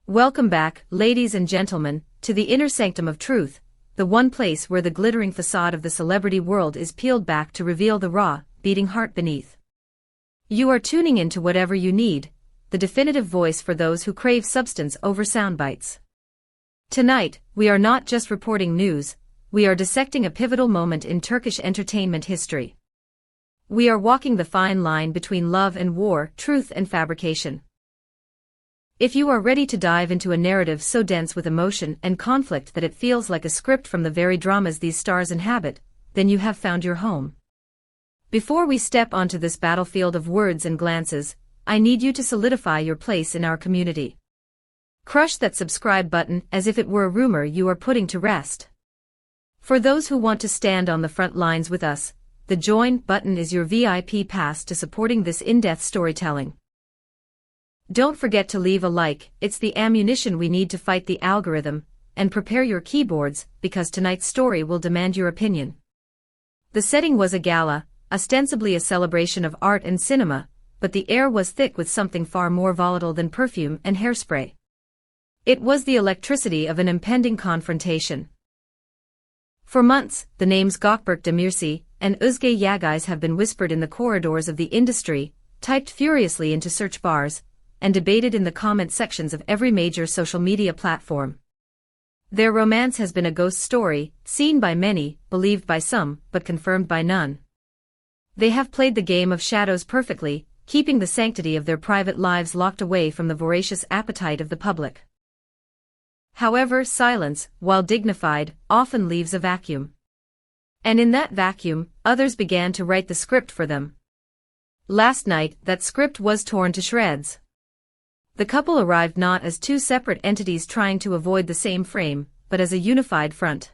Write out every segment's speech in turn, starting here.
Welcome back, ladies and gentlemen, to the inner sanctum of truth, the one place where the glittering facade of the celebrity world is peeled back to reveal the raw, beating heart beneath. You are tuning into Whatever You Need, the definitive voice for those who crave substance over soundbites. Tonight, we are not just reporting news, we are dissecting a pivotal moment in Turkish entertainment history. We are walking the fine line between love and war, truth and fabrication. If you are ready to dive into a narrative so dense with emotion and conflict that it feels like a script from the very dramas these stars inhabit, then you have found your home. Before we step onto this battlefield of words and glances, I need you to solidify your place in our community. Crush that subscribe button as if it were a rumor you are putting to rest. For those who want to stand on the front lines with us, the join button is your VIP pass to supporting this in-depth storytelling. Don't forget to leave a like, it's the ammunition we need to fight the algorithm, and prepare your keyboards, because tonight's story will demand your opinion. The setting was a gala, ostensibly a celebration of art and cinema, but the air was thick with something far more volatile than perfume and hairspray. It was the electricity of an impending confrontation. For months, the names Gökberk Demirci and Özge Yağız have been whispered in the corridors of the industry, typed furiously into search bars, and debated in the comment sections of every major social media platform. Their romance has been a ghost story, seen by many, believed by some, but confirmed by none. They have played the game of shadows perfectly, keeping the sanctity of their private lives locked away from the voracious appetite of the public. However, silence, while dignified, often leaves a vacuum. And in that vacuum, others began to write the script for them. Last night, that script was torn to shreds. The couple arrived not as two separate entities trying to avoid the same frame, but as a unified front.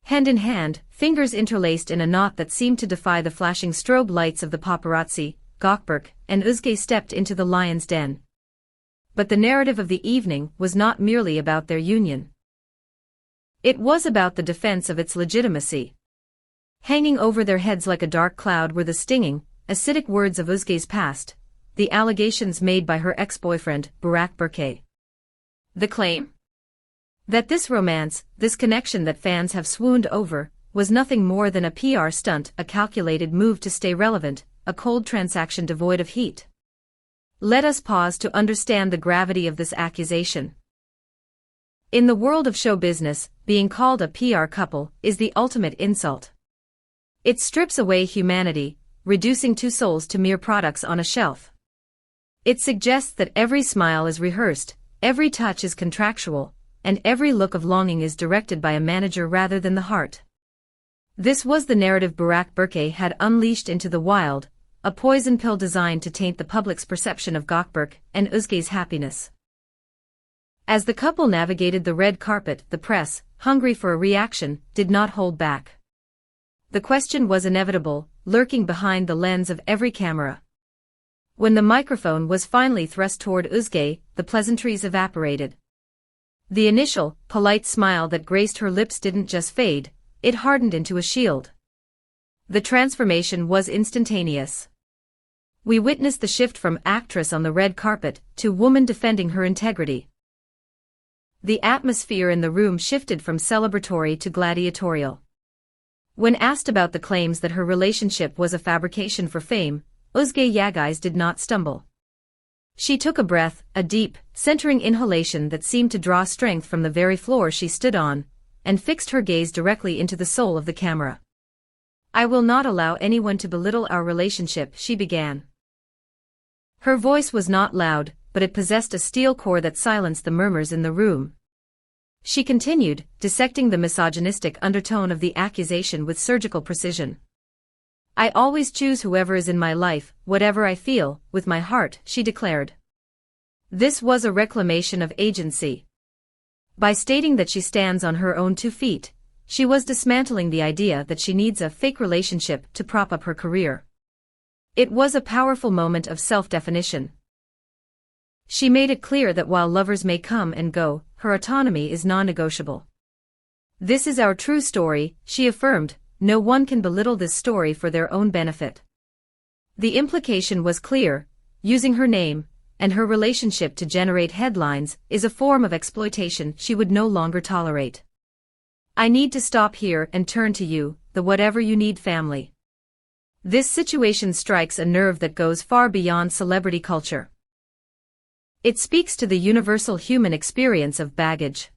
Hand in hand, fingers interlaced in a knot that seemed to defy the flashing strobe lights of the paparazzi, Gökberk and Özge stepped into the lion's den. But the narrative of the evening was not merely about their union. It was about the defense of its legitimacy. Hanging over their heads like a dark cloud were the stinging, acidic words of Özge's past, the allegations made by her ex-boyfriend, Burak Berkay. The claim that this romance, this connection that fans have swooned over, was nothing more than a PR stunt, a calculated move to stay relevant, a cold transaction devoid of heat. Let us pause to understand the gravity of this accusation. In the world of show business, being called a PR couple is the ultimate insult. It strips away humanity, reducing two souls to mere products on a shelf. It suggests that every smile is rehearsed, every touch is contractual, and every look of longing is directed by a manager rather than the heart. This was the narrative Burak Berkay had unleashed into the wild, a poison pill designed to taint the public's perception of Gökberk and Özge's happiness. As the couple navigated the red carpet, the press, hungry for a reaction, did not hold back. The question was inevitable, lurking behind the lens of every camera. When the microphone was finally thrust toward Özge, the pleasantries evaporated. The initial, polite smile that graced her lips didn't just fade, it hardened into a shield. The transformation was instantaneous. We witnessed the shift from actress on the red carpet to woman defending her integrity. The atmosphere in the room shifted from celebratory to gladiatorial. When asked about the claims that her relationship was a fabrication for fame, Özge Yağız did not stumble. She took a breath, a deep, centering inhalation that seemed to draw strength from the very floor she stood on, and fixed her gaze directly into the soul of the camera. "I will not allow anyone to belittle our relationship," she began. Her voice was not loud, but it possessed a steel core that silenced the murmurs in the room. She continued, dissecting the misogynistic undertone of the accusation with surgical precision. "I always choose whoever is in my life, whatever I feel, with my heart," she declared. This was a reclamation of agency. By stating that she stands on her own 2 feet, she was dismantling the idea that she needs a fake relationship to prop up her career. It was a powerful moment of self-definition. She made it clear that while lovers may come and go, her autonomy is non-negotiable. "This is our true story," she affirmed. "No one can belittle this story for their own benefit." The implication was clear: using her name, and her relationship to generate headlines is a form of exploitation she would no longer tolerate. I need to stop here and turn to you, the whatever you need family. This situation strikes a nerve that goes far beyond celebrity culture. It speaks to the universal human experience of baggage.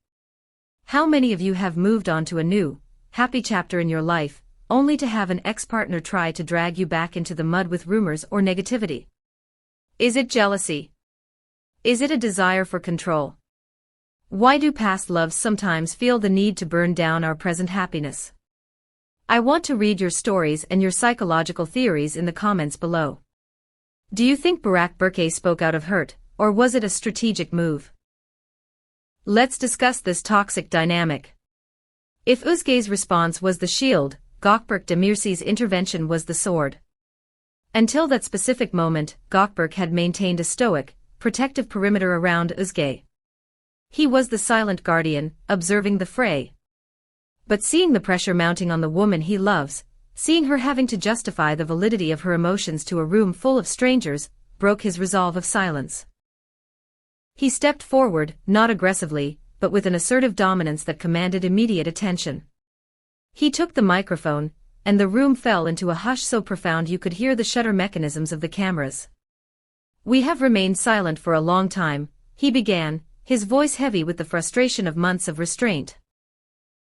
How many of you have moved on to a new, happy chapter in your life, only to have an ex-partner try to drag you back into the mud with rumors or negativity? Is it jealousy? Is it a desire for control? Why do past loves sometimes feel the need to burn down our present happiness? I want to read your stories and your psychological theories in the comments below. Do you think Burak Berkay spoke out of hurt, or was it a strategic move? Let's discuss this toxic dynamic. If Özge's response was the shield, Gökberk Demirci's intervention was the sword. Until that specific moment, Gökberk had maintained a stoic, protective perimeter around Özge. He was the silent guardian, observing the fray. But seeing the pressure mounting on the woman he loves, seeing her having to justify the validity of her emotions to a room full of strangers, broke his resolve of silence. He stepped forward, not aggressively, but with an assertive dominance that commanded immediate attention. He took the microphone, and the room fell into a hush so profound you could hear the shutter mechanisms of the cameras. "We have remained silent for a long time," he began, his voice heavy with the frustration of months of restraint.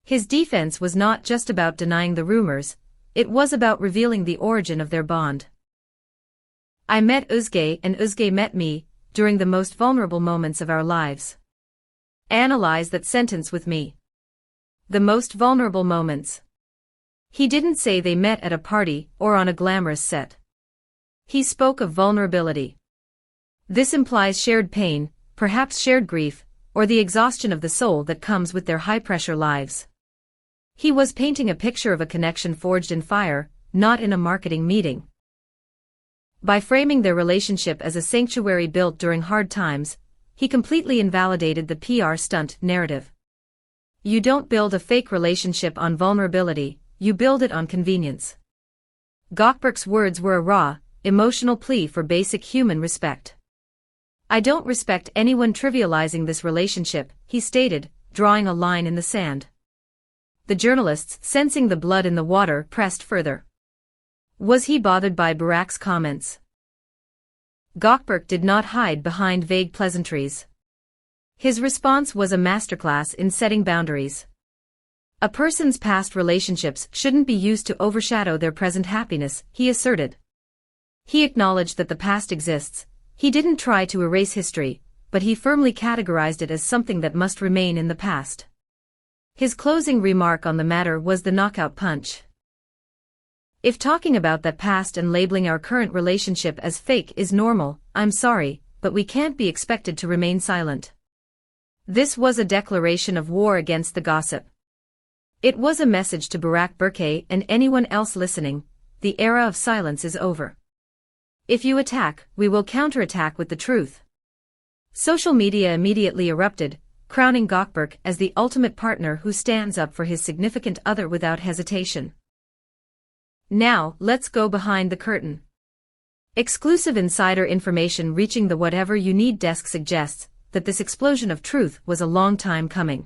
His defense was not just about denying the rumors, it was about revealing the origin of their bond. "I met Özge and Özge met me, during the most vulnerable moments of our lives." Analyze that sentence with me. The most vulnerable moments. He didn't say they met at a party or on a glamorous set. He spoke of vulnerability. This implies shared pain, perhaps shared grief, or the exhaustion of the soul that comes with their high-pressure lives. He was painting a picture of a connection forged in fire, not in a marketing meeting. By framing their relationship as a sanctuary built during hard times, he completely invalidated the PR stunt narrative. You don't build a fake relationship on vulnerability, you build it on convenience. Gökberk's words were a raw, emotional plea for basic human respect. "I don't respect anyone trivializing this relationship," he stated, drawing a line in the sand. The journalists, sensing the blood in the water, pressed further. Was he bothered by Burak's comments? Gökberk did not hide behind vague pleasantries. His response was a masterclass in setting boundaries. A person's past relationships shouldn't be used to overshadow their present happiness, he asserted. He acknowledged that the past exists. He didn't try to erase history, but he firmly categorized it as something that must remain in the past. His closing remark on the matter was the knockout punch. "If talking about that past and labeling our current relationship as fake is normal, I'm sorry, but we can't be expected to remain silent." This was a declaration of war against the gossip. It was a message to Burak Berkay and anyone else listening: the era of silence is over. If you attack, we will counterattack with the truth. Social media immediately erupted, crowning Gökberk as the ultimate partner who stands up for his significant other without hesitation. Now, let's go behind the curtain. Exclusive insider information reaching the Whatever You Need desk suggests that this explosion of truth was a long time coming.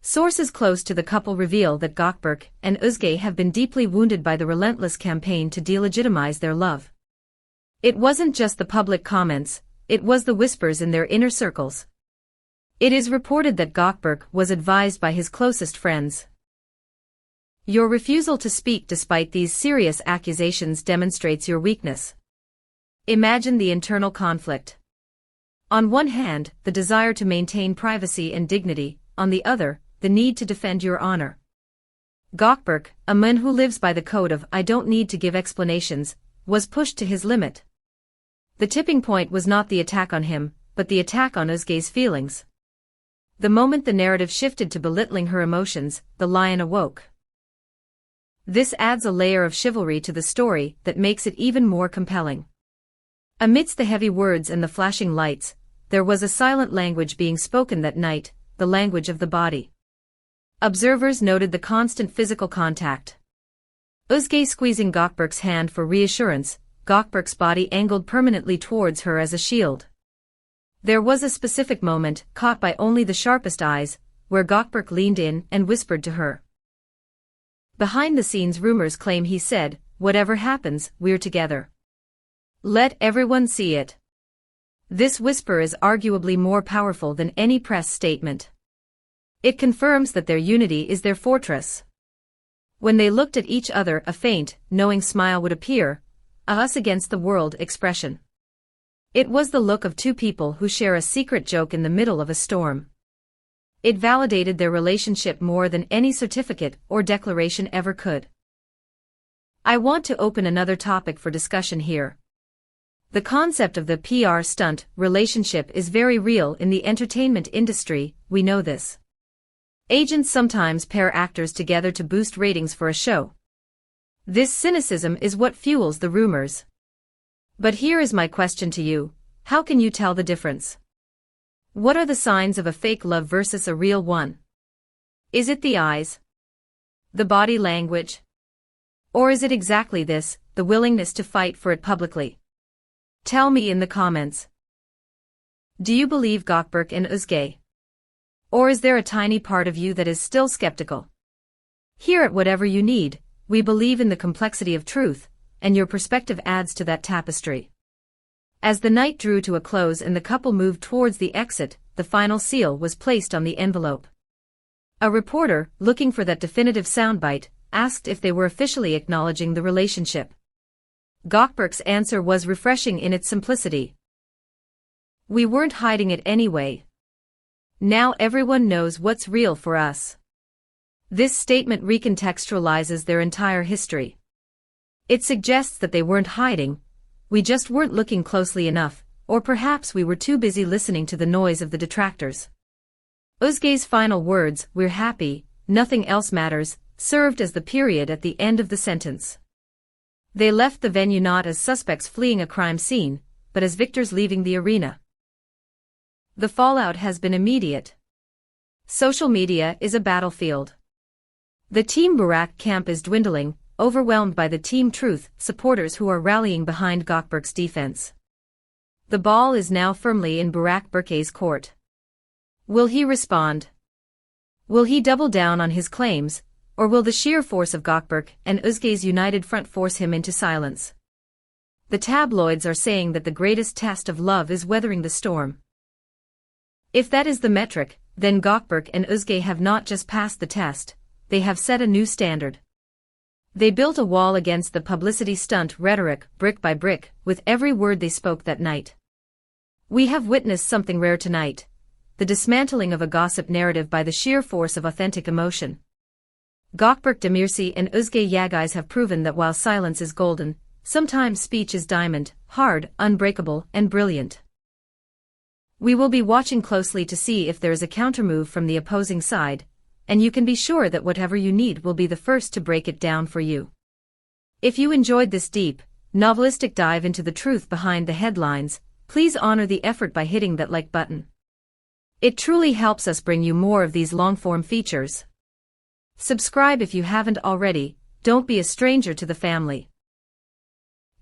Sources close to the couple reveal that Gökberk and Özge have been deeply wounded by the relentless campaign to delegitimize their love. It wasn't just the public comments, it was the whispers in their inner circles. It is reported that Gökberk was advised by his closest friends. Your refusal to speak despite these serious accusations demonstrates your weakness. Imagine the internal conflict. On one hand, the desire to maintain privacy and dignity, on the other, the need to defend your honor. Gökberk, a man who lives by the code of "I don't need to give explanations," was pushed to his limit. The tipping point was not the attack on him, but the attack on Özge's feelings. The moment the narrative shifted to belittling her emotions, the lion awoke. This adds a layer of chivalry to the story that makes it even more compelling. Amidst the heavy words and the flashing lights, there was a silent language being spoken that night, the language of the body. Observers noted the constant physical contact. Özge squeezing Gökberk's hand for reassurance, Gökberk's body angled permanently towards her as a shield. There was a specific moment, caught by only the sharpest eyes, where Gökberk leaned in and whispered to her. Behind-the-scenes rumors claim he said, "Whatever happens, we're together. Let everyone see it." This whisper is arguably more powerful than any press statement. It confirms that their unity is their fortress. When they looked at each other, a faint, knowing smile would appear, a us against the world expression. It was the look of two people who share a secret joke in the middle of a storm. It validated their relationship more than any certificate or declaration ever could. I want to open another topic for discussion here. The concept of the PR stunt relationship is very real in the entertainment industry, we know this. Agents sometimes pair actors together to boost ratings for a show. This cynicism is what fuels the rumors. But here is my question to you: how can you tell the difference? What are the signs of a fake love versus a real one? Is it the eyes? The body language? Or is it exactly this, the willingness to fight for it publicly? Tell me in the comments. Do you believe Gökberk and Özge? Or is there a tiny part of you that is still skeptical? Here at Whatever You Need, we believe in the complexity of truth, and your perspective adds to that tapestry. As the night drew to a close and the couple moved towards the exit, the final seal was placed on the envelope. A reporter, looking for that definitive soundbite, asked if they were officially acknowledging the relationship. Gökberk's answer was refreshing in its simplicity. "We weren't hiding it anyway. Now everyone knows what's real for us." This statement recontextualizes their entire history. It suggests that they weren't hiding, we just weren't looking closely enough, or perhaps we were too busy listening to the noise of the detractors. Özge's final words, "We're happy, nothing else matters," served as the period at the end of the sentence. They left the venue not as suspects fleeing a crime scene, but as victors leaving the arena. The fallout has been immediate. Social media is a battlefield. The Team Burak camp is dwindling, overwhelmed by the Team Truth supporters who are rallying behind Gökberk's defense. The ball is now firmly in Burak Berkay's court. Will he respond? Will he double down on his claims, or will the sheer force of Gökberk and Özge's united front force him into silence? The tabloids are saying that the greatest test of love is weathering the storm. If that is the metric, then Gökberk and Özge have not just passed the test, they have set a new standard. They built a wall against the publicity stunt rhetoric, brick by brick, with every word they spoke that night. We have witnessed something rare tonight: the dismantling of a gossip narrative by the sheer force of authentic emotion. Gökberk Demirci and Özge Yağız have proven that while silence is golden, sometimes speech is diamond, hard, unbreakable, and brilliant. We will be watching closely to see if there is a countermove from the opposing side, and you can be sure that Whatever You Need will be the first to break it down for you. If you enjoyed this deep, novelistic dive into the truth behind the headlines, please honor the effort by hitting that like button. It truly helps us bring you more of these long-form features. Subscribe if you haven't already, don't be a stranger to the family.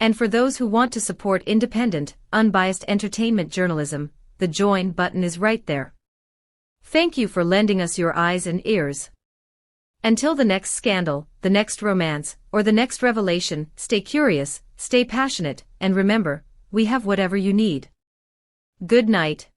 And for those who want to support independent, unbiased entertainment journalism, the join button is right there. Thank you for lending us your eyes and ears. Until the next scandal, the next romance, or the next revelation, stay curious, stay passionate, and remember, we have whatever you need. Good night.